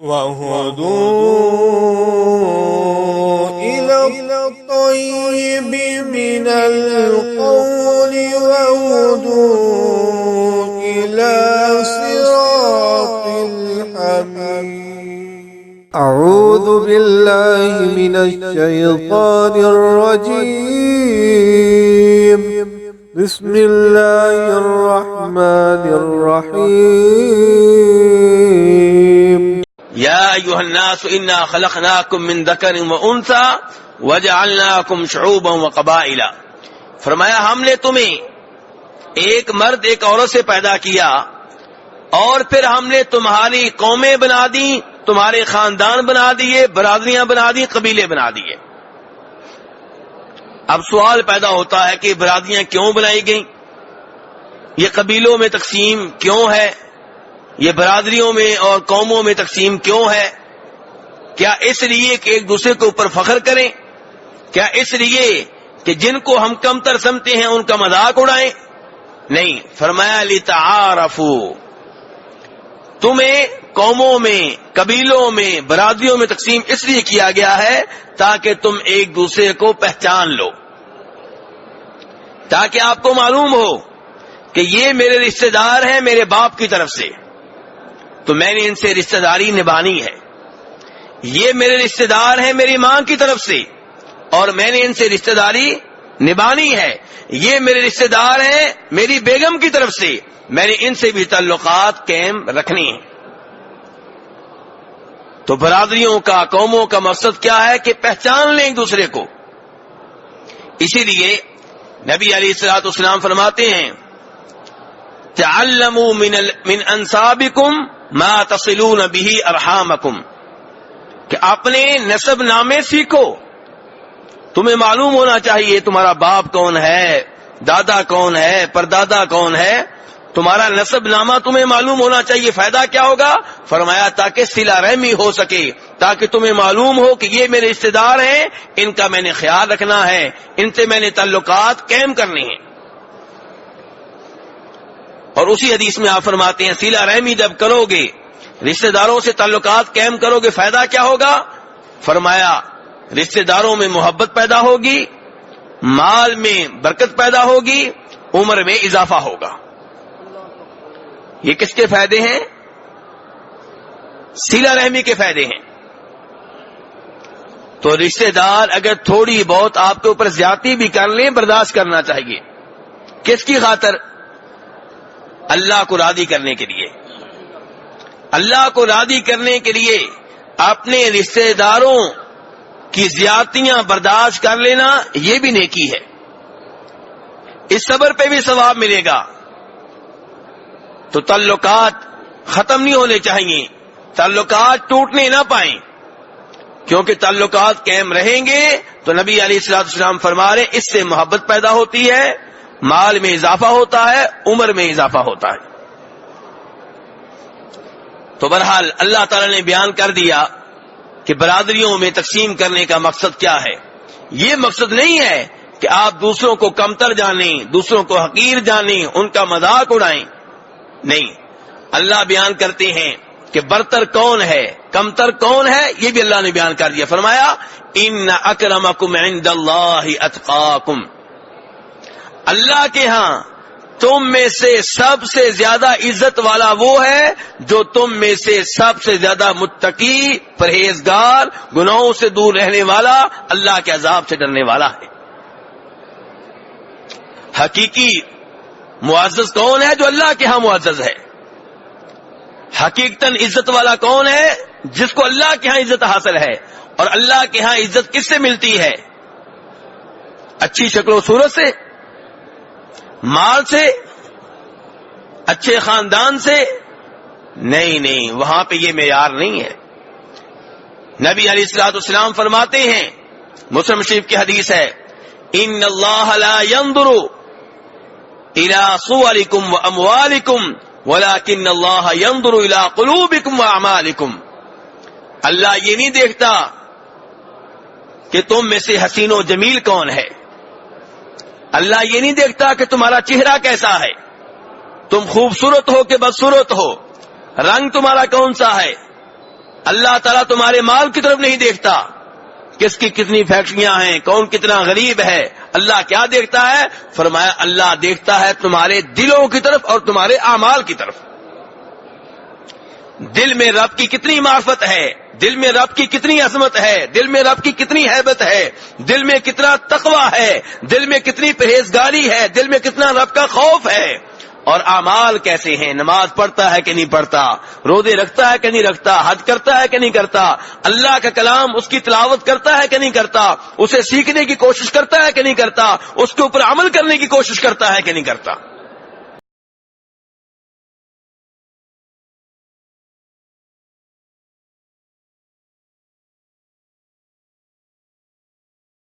وَهُدُوا إِلَى الطَّيِّبِ مِنَ الْقَوْلِ وَهُدُوا إِلَى صِرَاطِ الْحَمِيدِ. أعوذ بالله من الشيطان الرجيم. بسم الله الرحمن الرحيم. یا ایھا الناس انا خلقناکم من ذکر وانثی وجعلناکم شعوبا وقبائل. فرمایا ہم نے تمہیں ایک مرد ایک عورت سے پیدا کیا اور پھر ہم نے تمہاری قومیں بنا دی، تمہارے خاندان بنا دیے، برادریاں بنا دی، قبیلے بنا دیے. اب سوال پیدا ہوتا ہے کہ برادریاں کیوں بنائی گئیں، یہ قبیلوں میں تقسیم کیوں ہے، یہ برادریوں میں اور قوموں میں تقسیم کیوں ہے؟ کیا اس لیے کہ ایک دوسرے کے اوپر فخر کریں؟ کیا اس لیے کہ جن کو ہم کمتر سمجھتے ہیں ان کا مذاق اڑائیں؟ نہیں، فرمایا لتعارفوا. تمہیں قوموں میں، قبیلوں میں، برادریوں میں تقسیم اس لیے کیا گیا ہے تاکہ تم ایک دوسرے کو پہچان لو، تاکہ آپ کو معلوم ہو کہ یہ میرے رشتہ دار ہیں میرے باپ کی طرف سے، تو میں نے ان سے رشتہ داری نبھانی ہے. یہ میرے رشتہ دار ہیں میری ماں کی طرف سے اور میں نے ان سے رشتہ داری نبھانی ہے. یہ میرے رشتہ دار ہیں میری بیگم کی طرف سے، میں نے ان سے بھی تعلقات قائم رکھنے ہیں. تو برادریوں کا، قوموں کا مقصد کیا ہے کہ پہچان لیں ایک دوسرے کو. اسی لیے نبی علیہ الصلوۃ والسلام فرماتے ہیں تعلموا من انسابکم ما تصلون به ارحامکم، کہ اپنے نسب نامے سیکھو. تمہیں معلوم ہونا چاہیے تمہارا باپ کون ہے، دادا کون ہے، پردادا کون ہے. تمہارا نسب نامہ تمہیں معلوم ہونا چاہیے. فائدہ کیا ہوگا؟ فرمایا تاکہ صلہ رحمی ہو سکے، تاکہ تمہیں معلوم ہو کہ یہ میرے رشتہ دار ہیں، ان کا میں نے خیال رکھنا ہے، ان سے میں نے تعلقات قائم کرنے ہیں. اور اسی حدیث میں آپ فرماتے ہیں صلہ رحمی جب کرو گے، رشتہ داروں سے تعلقات قائم کرو گے، فائدہ کیا ہوگا؟ فرمایا رشتہ داروں میں محبت پیدا ہوگی، مال میں برکت پیدا ہوگی، عمر میں اضافہ ہوگا. یہ کس کے فائدے ہیں؟ صلہ رحمی کے فائدے ہیں. تو رشتہ دار اگر تھوڑی بہت آپ کے اوپر زیادتی بھی کر لیں، برداشت کرنا چاہیے. کس کی خاطر؟ اللہ کو راضی کرنے کے لیے. اللہ کو راضی کرنے کے لیے اپنے رشتہ داروں کی زیادتیاں برداشت کر لینا یہ بھی نیکی ہے. اس صبر پہ بھی ثواب ملے گا. تو تعلقات ختم نہیں ہونے چاہیے، تعلقات ٹوٹنے نہ پائیں، کیونکہ تعلقات قائم رہیں گے تو نبی علیہ الصلوۃ والسلام فرما رہے اس سے محبت پیدا ہوتی ہے، مال میں اضافہ ہوتا ہے، عمر میں اضافہ ہوتا ہے. تو بہرحال اللہ تعالی نے بیان کر دیا کہ برادریوں میں تقسیم کرنے کا مقصد کیا ہے. یہ مقصد نہیں ہے کہ آپ دوسروں کو کمتر جانیں، دوسروں کو حقیر جانیں، ان کا مذاق اڑائیں. نہیں، اللہ بیان کرتے ہیں کہ برتر کون ہے، کمتر کون ہے، یہ بھی اللہ نے بیان کر دیا. فرمایا ان اکرمکم عند اللہ اتقاکم، اللہ کے ہاں تم میں سے سب سے زیادہ عزت والا وہ ہے جو تم میں سے سب سے زیادہ متقی، پرہیزگار، گناہوں سے دور رہنے والا، اللہ کے عذاب سے ڈرنے والا ہے. حقیقی معزز کون ہے؟ جو اللہ کے ہاں معزز ہے. حقیقتاً عزت والا کون ہے؟ جس کو اللہ کے ہاں عزت حاصل ہے. اور اللہ کے ہاں عزت کس سے ملتی ہے؟ اچھی شکل و صورت سے، مال سے، اچھے خاندان سے؟ نہیں، وہاں پہ یہ معیار نہیں ہے. نبی علیہ الصلوۃ والسلام فرماتے ہیں، مسلم شریف کی حدیث ہے، ان اللہ لا ينظر الى صورکم واموالکم ولکن اللہ ينظر الى قلوبکم واعمالکم. اللہ یہ نہیں دیکھتا کہ تم میں سے حسین و جمیل کون ہے، اللہ یہ نہیں دیکھتا کہ تمہارا چہرہ کیسا ہے، تم خوبصورت ہو کہ بدصورت ہو، رنگ تمہارا کون سا ہے، اللہ تعالیٰ تمہارے مال کی طرف نہیں دیکھتا، کس کی کتنی فیکٹریاں ہیں، کون کتنا غریب ہے. اللہ کیا دیکھتا ہے؟ فرمایا اللہ دیکھتا ہے تمہارے دلوں کی طرف اور تمہارے اعمال کی طرف. دل میں رب کی کتنی معرفت ہے، دل میں رب کی کتنی عظمت ہے، دل میں رب کی کتنی ہیبت ہے، دل میں کتنا تقوی ہے، دل میں کتنی پرہیزگاری ہے، دل میں کتنا رب کا خوف ہے. اور اعمال کیسے ہیں، نماز پڑھتا ہے کہ نہیں پڑھتا، روزے رکھتا ہے کہ نہیں رکھتا، حج کرتا ہے کہ نہیں کرتا، اللہ کا کلام اس کی تلاوت کرتا ہے کہ نہیں کرتا، اسے سیکھنے کی کوشش کرتا ہے کہ نہیں کرتا، اس کے اوپر عمل کرنے کی کوشش کرتا ہے کہ نہیں کرتا.